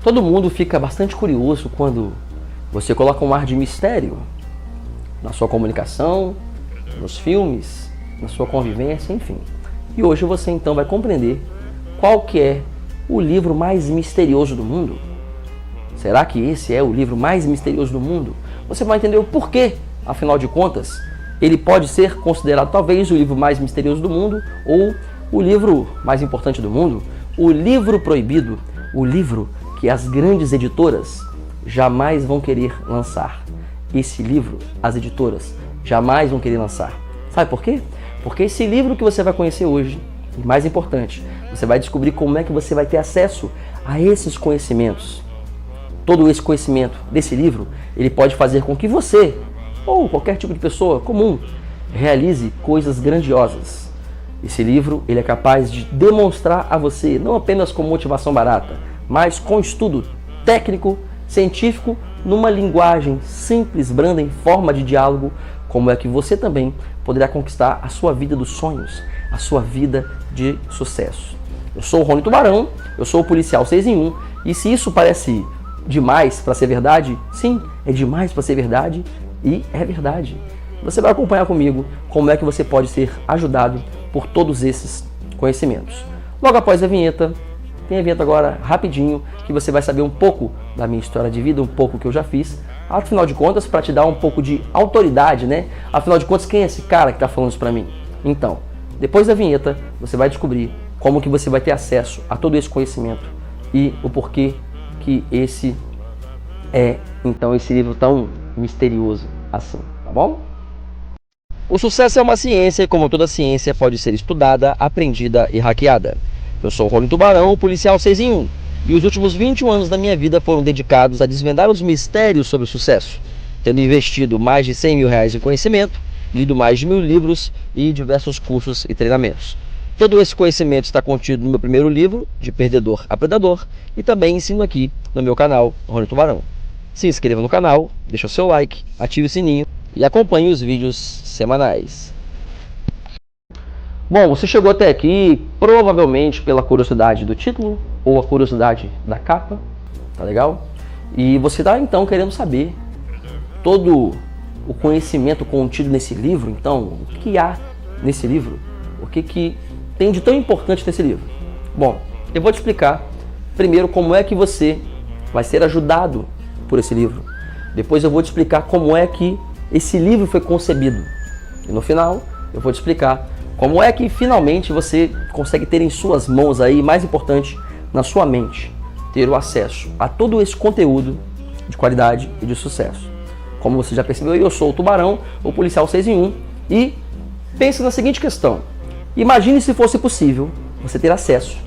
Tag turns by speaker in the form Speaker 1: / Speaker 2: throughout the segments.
Speaker 1: Todo mundo fica bastante curioso quando você coloca um ar de mistério na sua comunicação, nos filmes, na sua convivência, enfim. E hoje você então vai compreender qual que é o livro mais misterioso do mundo. Será que esse é o livro mais misterioso do mundo? Você vai entender o porquê, afinal de contas, ele pode ser considerado talvez o livro mais misterioso do mundo ou o livro mais importante do mundo, o livro proibido, o livro que as grandes editoras jamais vão querer lançar. Esse livro, as editoras jamais vão querer lançar. Sabe por quê? Porque esse livro que você vai conhecer hoje, e mais importante, você vai descobrir como é que você vai ter acesso a esses conhecimentos. Todo esse conhecimento desse livro, ele pode fazer com que você, ou qualquer tipo de pessoa comum, realize coisas grandiosas. Esse livro, ele é capaz de demonstrar a você, não apenas com motivação barata, mas com estudo técnico, científico, numa linguagem simples, branda, em forma de diálogo, como é que você também poderá conquistar a sua vida dos sonhos, a sua vida de sucesso. Eu sou o Rony Tubarão, eu sou o policial 6 em 1, e se isso parece demais para ser verdade, sim, é demais para ser verdade e é verdade. Você vai acompanhar comigo como é que você pode ser ajudado por todos esses conhecimentos. Logo após a vinheta, tem a vinheta agora rapidinho, que você vai saber um pouco da minha história de vida, um pouco que eu já fiz, afinal de contas, para te dar um pouco de autoridade, né? Afinal de contas, quem é esse cara que está falando isso para mim? Então, depois da vinheta, você vai descobrir como que você vai ter acesso a todo esse conhecimento e o porquê que esse é, então, esse livro tão misterioso assim, tá bom? O sucesso é uma ciência e, como toda ciência, pode ser estudada, aprendida e hackeada. Eu sou o Rony Tubarão, o policial 6 em 1, e os últimos 21 anos da minha vida foram dedicados a desvendar os mistérios sobre o sucesso, tendo investido mais de R$100 mil em conhecimento, lido mais de 1000 livros e diversos cursos e treinamentos. Todo esse conhecimento está contido no meu primeiro livro, De Perdedor a Predador, e também ensino aqui no meu canal, Rony Tubarão. Se inscreva no canal, deixe o seu like, ative o sininho e acompanhe os vídeos semanais. Bom, você chegou até aqui provavelmente pela curiosidade do título ou a curiosidade da capa, tá legal? E você está então querendo saber todo o conhecimento contido nesse livro. Então, o que há nesse livro? O que tem de tão importante nesse livro? Bom, eu vou te explicar primeiro como é que você vai ser ajudado por esse livro. Depois eu vou te explicar como é que esse livro foi concebido. E no final, eu vou te explicar como é que finalmente você consegue ter em suas mãos aí, mais importante, na sua mente, ter o acesso a todo esse conteúdo de qualidade e de sucesso. Como você já percebeu, eu sou o Tubarão, o policial 6 em 1, e pense na seguinte questão. Imagine se fosse possível você ter acesso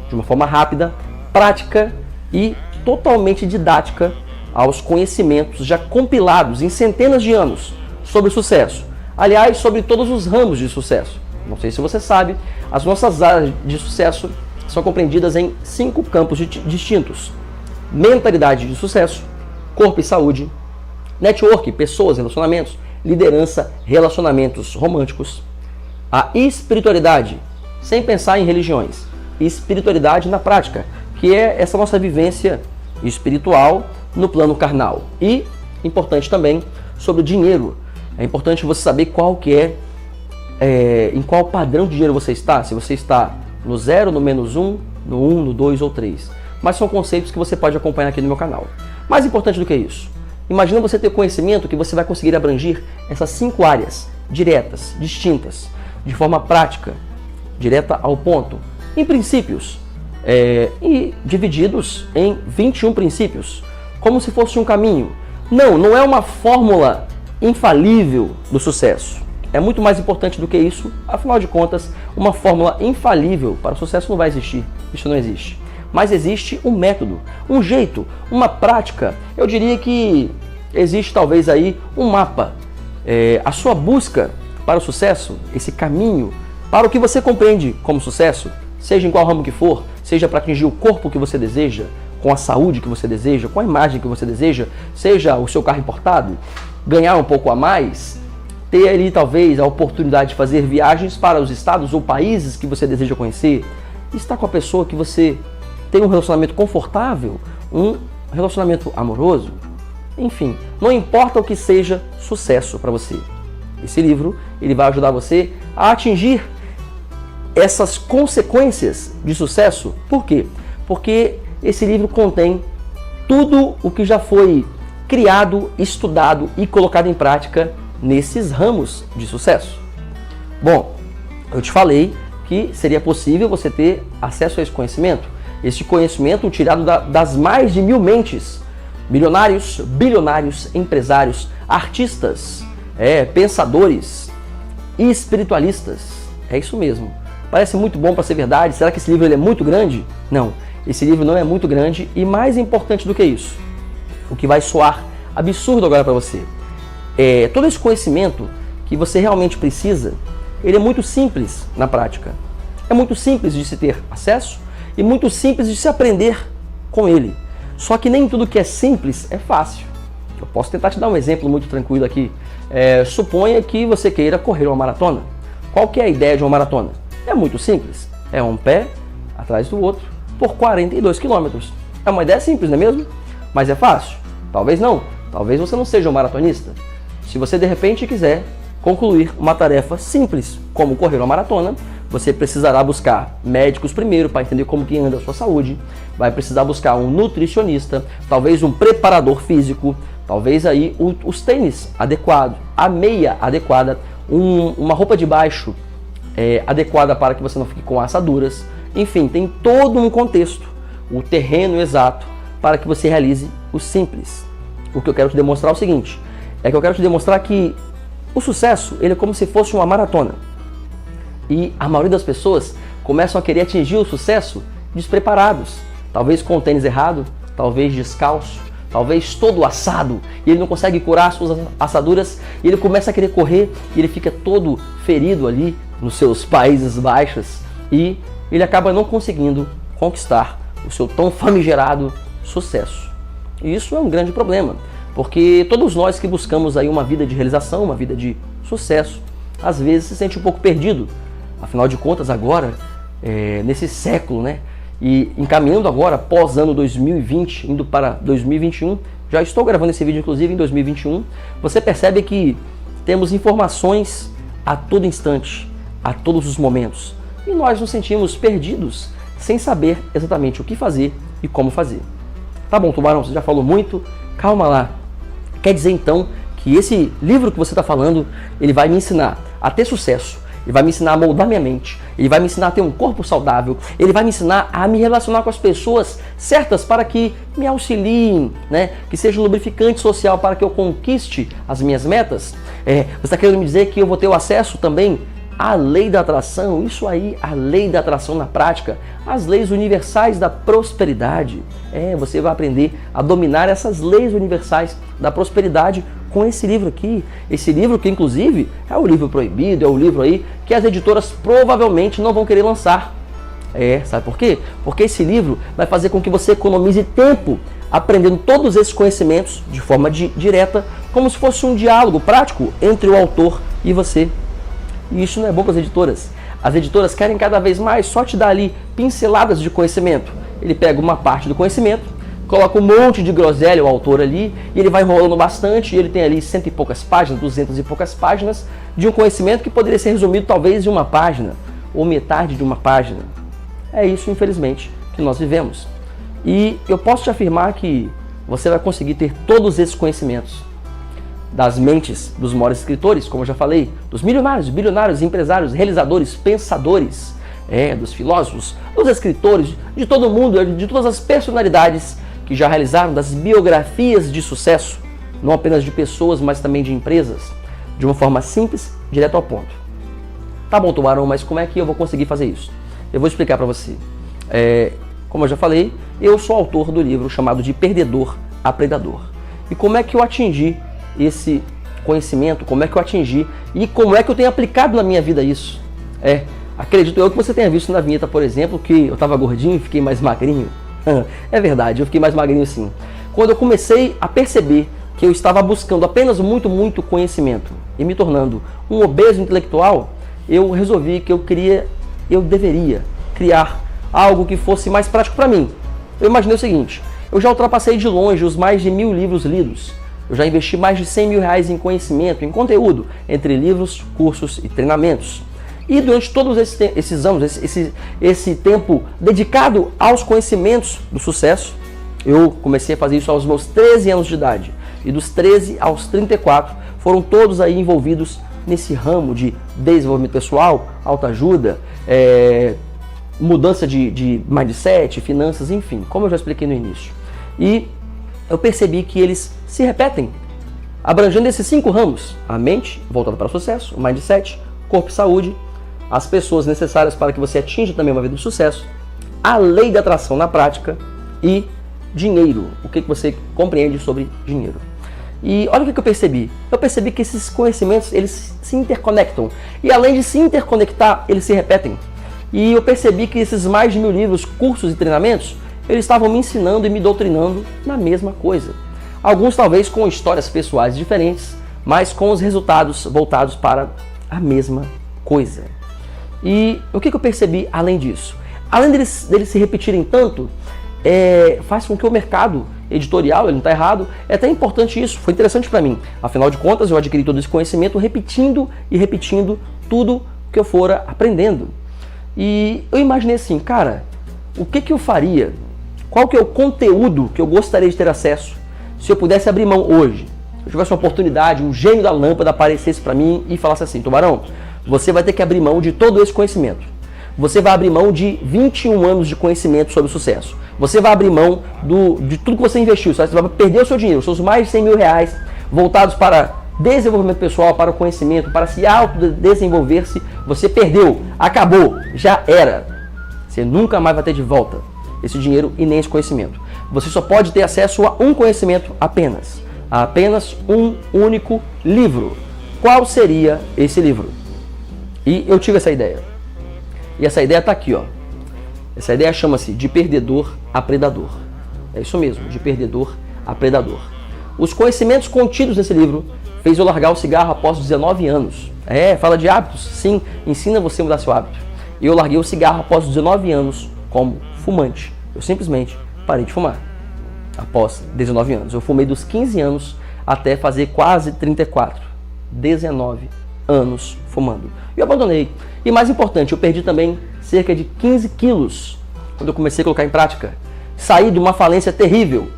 Speaker 1: de uma forma rápida, prática e totalmente didática aos conhecimentos já compilados em centenas de anos sobre sucesso. Aliás, sobre todos os ramos de sucesso. Não sei se você sabe, as nossas áreas de sucesso são compreendidas em 5 campos distintos: mentalidade de sucesso, corpo e saúde, network, pessoas, relacionamentos, liderança, relacionamentos românticos, a espiritualidade, sem pensar em religiões, espiritualidade na prática, que é essa nossa vivência espiritual no plano carnal. E, importante também, sobre o dinheiro. É importante você saber qual que em qual padrão de dinheiro você está, se você está no 0, no -1, no 1, no 2 ou 3. Mas são conceitos que você pode acompanhar aqui no meu canal. Mais importante do que isso, imagina você ter conhecimento que você vai conseguir abranger essas 5 áreas diretas, distintas, de forma prática, direta ao ponto, em princípios, e divididos em 21 princípios, como se fosse um caminho. Não é uma fórmula infalível do sucesso. É muito mais importante do que isso. Afinal de contas, uma fórmula infalível para o sucesso não vai existir. Isso não existe. Mas existe um método, um jeito, uma prática. Eu diria que existe talvez aí um mapa. A sua busca para o sucesso, esse caminho para o que você compreende como sucesso, seja em qual ramo que for, seja para atingir o corpo que você deseja, com a saúde que você deseja, com a imagem que você deseja, seja o seu carro importado, ganhar um pouco a mais, ter ali talvez a oportunidade de fazer viagens para os estados ou países que você deseja conhecer, estar com a pessoa que você tem um relacionamento confortável, um relacionamento amoroso, enfim, não importa o que seja sucesso para você. Esse livro ele vai ajudar você a atingir essas consequências de sucesso. Por quê? Porque esse livro contém tudo o que já foi criado, estudado e colocado em prática nesses ramos de sucesso. Bom, eu te falei que seria possível você ter acesso a esse conhecimento. Esse conhecimento tirado das mais de 1000 mentes, milionários, bilionários, empresários, artistas, pensadores e espiritualistas. É isso mesmo. Parece muito bom para ser verdade. Será que esse livro ele é muito grande? Não, esse livro não é muito grande e mais importante do que isso, o que vai soar absurdo agora para você, todo esse conhecimento que você realmente precisa, ele é muito simples na prática. É muito simples de se ter acesso e muito simples de se aprender com ele. Só que nem tudo que é simples é fácil. Eu posso tentar te dar um exemplo muito tranquilo aqui. Suponha que você queira correr uma maratona. Qual que é a ideia de uma maratona? É muito simples. É um pé atrás do outro por 42 quilômetros. É uma ideia simples, não é mesmo? Mas é fácil? Talvez não. Talvez você não seja um maratonista. Se você de repente quiser concluir uma tarefa simples, como correr uma maratona, você precisará buscar médicos primeiro para entender como que anda a sua saúde, vai precisar buscar um nutricionista, talvez um preparador físico, talvez aí os tênis adequados, a meia adequada, uma roupa de baixo adequada para que você não fique com assaduras. Enfim, tem todo um contexto, o terreno exato para que você realize o simples. O que eu quero te demonstrar é o seguinte, é que eu quero te demonstrar que o sucesso ele é como se fosse uma maratona. E a maioria das pessoas começam a querer atingir o sucesso despreparados. Talvez com o tênis errado, talvez descalço, talvez todo assado. E ele não consegue curar as suas assaduras e ele começa a querer correr e ele fica todo ferido ali nos seus Países Baixos. E ele acaba não conseguindo conquistar o seu tão famigerado sucesso. E isso é um grande problema, porque todos nós que buscamos aí uma vida de realização, uma vida de sucesso, às vezes se sente um pouco perdido. Afinal de contas, agora, nesse século, né? E encaminhando agora, pós ano 2020, indo para 2021, já estou gravando esse vídeo inclusive em 2021, você percebe que temos informações a todo instante, a todos os momentos. E nós nos sentimos perdidos, sem saber exatamente o que fazer e como fazer. Tá bom, Tubarão, você já falou muito, calma lá. Quer dizer então que esse livro que você está falando, ele vai me ensinar a ter sucesso, ele vai me ensinar a moldar minha mente, ele vai me ensinar a ter um corpo saudável, ele vai me ensinar a me relacionar com as pessoas certas para que me auxiliem, né? Que seja um lubrificante social para que eu conquiste as minhas metas. Você está querendo me dizer que eu vou ter o acesso também à lei da atração, isso aí, a lei da atração na prática, as leis universais da prosperidade. Você vai aprender a dominar essas leis universais da prosperidade com esse livro aqui. Esse livro que inclusive é o livro proibido, é o livro aí que as editoras provavelmente não vão querer lançar. Sabe por quê? Porque esse livro vai fazer com que você economize tempo aprendendo todos esses conhecimentos de forma direta, como se fosse um diálogo prático entre o autor e você. E isso não é bom para as editoras. As editoras querem cada vez mais só te dar ali pinceladas de conhecimento. Ele pega uma parte do conhecimento, coloca um monte de groselha o autor ali, e ele vai enrolando bastante, e ele tem ali 100 e poucas páginas, 200 e poucas páginas, de um conhecimento que poderia ser resumido talvez em uma página, ou metade de uma página. É isso, infelizmente, que nós vivemos. E eu posso te afirmar que você vai conseguir ter todos esses conhecimentos das mentes dos maiores escritores, como eu já falei, dos milionários, bilionários, empresários, realizadores, pensadores, dos filósofos, dos escritores, de todo mundo, de todas as personalidades que já realizaram das biografias de sucesso, não apenas de pessoas, mas também de empresas, de uma forma simples, direto ao ponto. Tá bom, Tubarão, mas como é que eu vou conseguir fazer isso? Eu vou explicar para você. Como eu já falei, eu sou autor do livro chamado de Perdedor a Predador. E como é que eu atingi esse conhecimento, como é que eu atingi e como é que eu tenho aplicado na minha vida isso? Acredito eu que você tenha visto na vinheta, por exemplo, que eu estava gordinho e fiquei mais magrinho. É verdade, eu fiquei mais magrinho sim. Quando eu comecei a perceber que eu estava buscando apenas muito conhecimento e me tornando um obeso intelectual, eu resolvi que eu deveria criar algo que fosse mais prático para mim. Eu imaginei o seguinte, Eu já ultrapassei de longe os mais de 1000 livros lidos. Eu já investi mais de 100 mil reais em conhecimento, em conteúdo, entre livros, cursos e treinamentos. E durante todos esses anos, esse tempo dedicado aos conhecimentos do sucesso, eu comecei a fazer isso aos meus 13 anos de idade. E dos 13 aos 34, foram todos aí envolvidos nesse ramo de desenvolvimento pessoal, autoajuda, mudança de mindset, finanças, enfim, como eu já expliquei no início. E eu percebi que eles se repetem, abrangendo esses 5 ramos: a mente, voltada para o sucesso, o mindset, corpo e saúde, as pessoas necessárias para que você atinja também uma vida de sucesso, a lei da atração na prática e dinheiro, o que você compreende sobre dinheiro. E olha o que eu percebi. Eu percebi que esses conhecimentos, eles se interconectam. E além de se interconectar, eles se repetem. E eu percebi que esses mais de 1000 livros, cursos e treinamentos, eles estavam me ensinando e me doutrinando na mesma coisa. Alguns talvez com histórias pessoais diferentes, mas com os resultados voltados para a mesma coisa. E o que eu percebi além disso? Além deles se repetirem tanto, faz com que o mercado editorial, ele não está errado, é até importante isso, foi interessante para mim. Afinal de contas, eu adquiri todo esse conhecimento repetindo e repetindo tudo que eu fora aprendendo. E eu imaginei assim, cara, o que eu faria? Qual que é o conteúdo que eu gostaria de ter acesso se eu pudesse abrir mão hoje? Se eu tivesse uma oportunidade, um gênio da lâmpada aparecesse para mim e falasse assim: Tubarão, você vai ter que abrir mão de todo esse conhecimento. Você vai abrir mão de 21 anos de conhecimento sobre sucesso. Você vai abrir mão de tudo que você investiu. Você vai perder o seu dinheiro, os seus mais de 100 mil reais voltados para desenvolvimento pessoal, para o conhecimento, para se autodesenvolver-se. Você perdeu, acabou, já era. Você nunca mais vai ter de volta esse dinheiro e nem esse conhecimento. Você só pode ter acesso a um conhecimento apenas. A apenas um único livro. Qual seria esse livro? E eu tive essa ideia. E essa ideia está aqui, ó. Essa ideia chama-se De Perdedor a Predador. É isso mesmo, de perdedor a predador. Os conhecimentos contidos nesse livro fez eu largar o cigarro após 19 anos. Fala de hábitos? Sim, ensina você a mudar seu hábito. E eu larguei o cigarro após 19 anos como fumante. Eu simplesmente parei de fumar. Após 19 anos. Eu fumei dos 15 anos até fazer quase 34. 19 anos fumando. E eu abandonei. E mais importante, eu perdi também cerca de 15 quilos quando eu comecei a colocar em prática. Saí de uma falência terrível.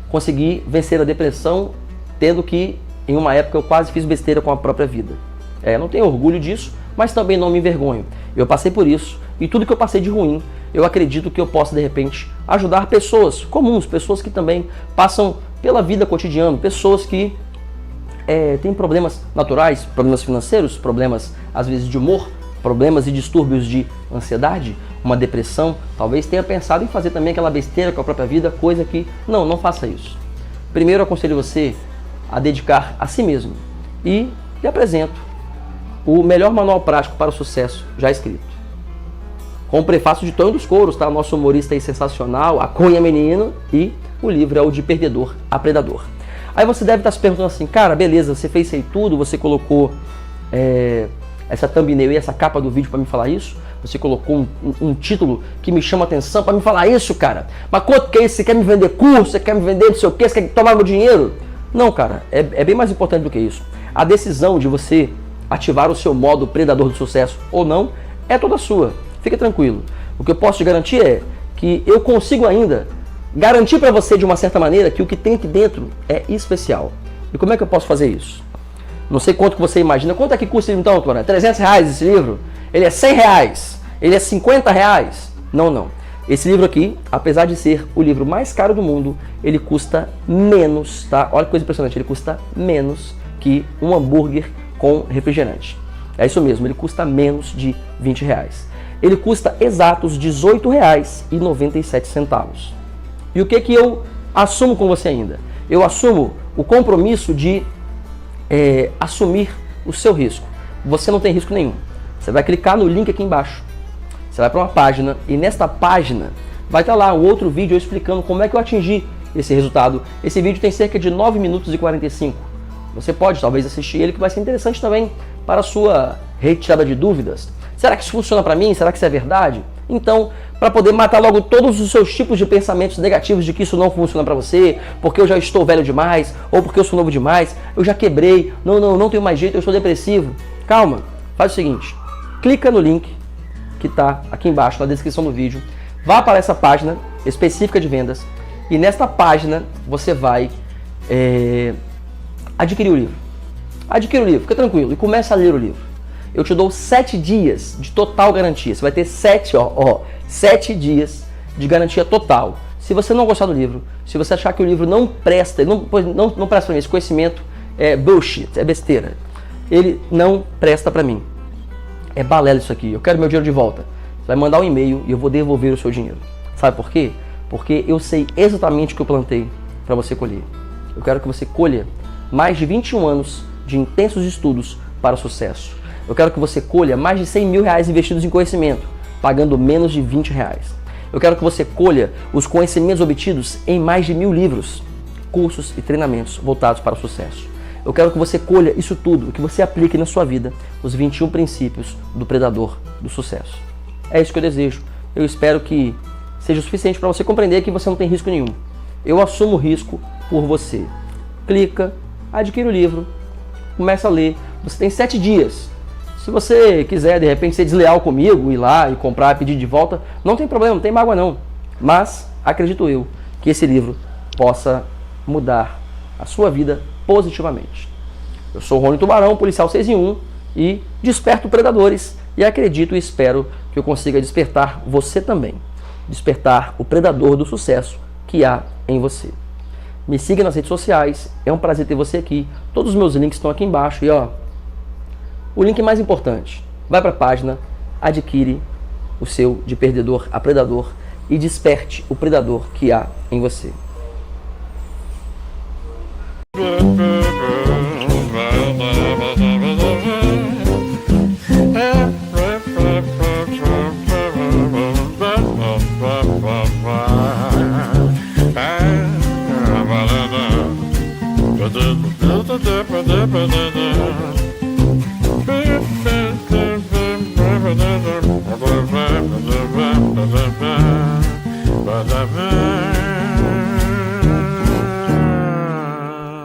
Speaker 1: Consegui vencer a depressão, tendo que, em uma época, eu quase fiz besteira com a própria vida. Não tenho orgulho disso, mas também não me envergonho. Eu passei por isso, e tudo que eu passei de ruim, eu acredito que eu possa, de repente, ajudar pessoas comuns, pessoas que também passam pela vida cotidiana, pessoas que têm problemas naturais, problemas financeiros, problemas, às vezes, de humor, problemas e distúrbios de ansiedade, uma depressão. Talvez tenha pensado em fazer também aquela besteira com a própria vida, coisa que, não faça isso. Primeiro, eu aconselho você a dedicar a si mesmo e lhe apresento o melhor manual prático para o sucesso já escrito. Com o prefácio de Tonho dos Couros, tá? Nosso humorista aí sensacional, a Cunha Menino, e o livro é o De Perdedor a Predador. Aí você deve estar se perguntando assim, cara, beleza, você fez isso aí tudo, você colocou essa thumbnail e essa capa do vídeo para me falar isso? Você colocou um título que me chama atenção para me falar isso, cara? Mas quanto que é isso? Você quer me vender curso? Você quer me vender não sei o quê? Você quer tomar meu dinheiro? Não, cara, é bem mais importante do que isso. A decisão de você ativar o seu modo predador do sucesso ou não é toda sua. Fica tranquilo. O que eu posso te garantir é que eu consigo ainda garantir para você de uma certa maneira que o que tem aqui dentro é especial. E como é que eu posso fazer isso? Não sei quanto que você imagina. Quanto é que custa esse livro então, Tubarão? 300 reais esse livro? Ele é 100 reais? Ele é 50 reais? Não. Esse livro aqui, apesar de ser o livro mais caro do mundo, ele custa menos, tá? Olha que coisa impressionante, ele custa menos que um hambúrguer com refrigerante. É isso mesmo, ele custa menos de 20 reais. Ele custa exatos R$ 18,97. E o que eu assumo com você ainda? Eu assumo o compromisso de assumir o seu risco. Você não tem risco nenhum. Você vai clicar no link aqui embaixo. Você vai para uma página e nesta página vai estar lá um outro vídeo explicando como é que eu atingi esse resultado. Esse vídeo tem cerca de 9 minutos e 45. Você pode talvez assistir ele, que vai ser interessante também para a sua retirada de dúvidas. Será que isso funciona para mim? Será que isso é verdade? Então, para poder matar logo todos os seus tipos de pensamentos negativos de que isso não funciona para você, porque eu já estou velho demais, ou porque eu sou novo demais, eu já quebrei, não tenho mais jeito, eu sou depressivo. Calma, faz o seguinte, clica no link que está aqui embaixo na descrição do vídeo, vá para essa página específica de vendas e nesta página você vai adquirir o livro. Adquira o livro, fica tranquilo e comece a ler o livro. Eu te dou 7 dias de total garantia. Você vai ter 7 dias de garantia total. Se você não gostar do livro, se você achar que o livro não presta, não presta para mim, esse conhecimento é bullshit, é besteira. Ele não presta para mim. É balela isso aqui. Eu quero meu dinheiro de volta. Você vai mandar um e-mail e eu vou devolver o seu dinheiro. Sabe por quê? Porque eu sei exatamente o que eu plantei para você colher. Eu quero que você colha mais de 21 anos de intensos estudos para o sucesso. Eu quero que você colha mais de 100 mil reais investidos em conhecimento, pagando menos de 20 reais. Eu quero que você colha os conhecimentos obtidos em mais de 1000 livros, cursos e treinamentos voltados para o sucesso. Eu quero que você colha isso tudo, que você aplique na sua vida, os 21 princípios do predador do sucesso. É isso que eu desejo. Eu espero que seja o suficiente para você compreender que você não tem risco nenhum. Eu assumo o risco por você. Clica, adquire o livro, começa a ler. Você tem 7 dias. Se você quiser, de repente, ser desleal comigo, ir lá e comprar, pedir de volta, não tem problema, não tem mágoa não. Mas, acredito eu, que esse livro possa mudar a sua vida positivamente. Eu sou o Rony Tubarão, policial 6 em 1, e desperto predadores. E acredito e espero que eu consiga despertar você também. Despertar o predador do sucesso que há em você. Me siga nas redes sociais, é um prazer ter você aqui. Todos os meus links estão aqui embaixo e o link mais importante, vai para a página, adquire o seu de perdedor a predador e desperte o predador que há em você.
Speaker 2: Ba-da-ba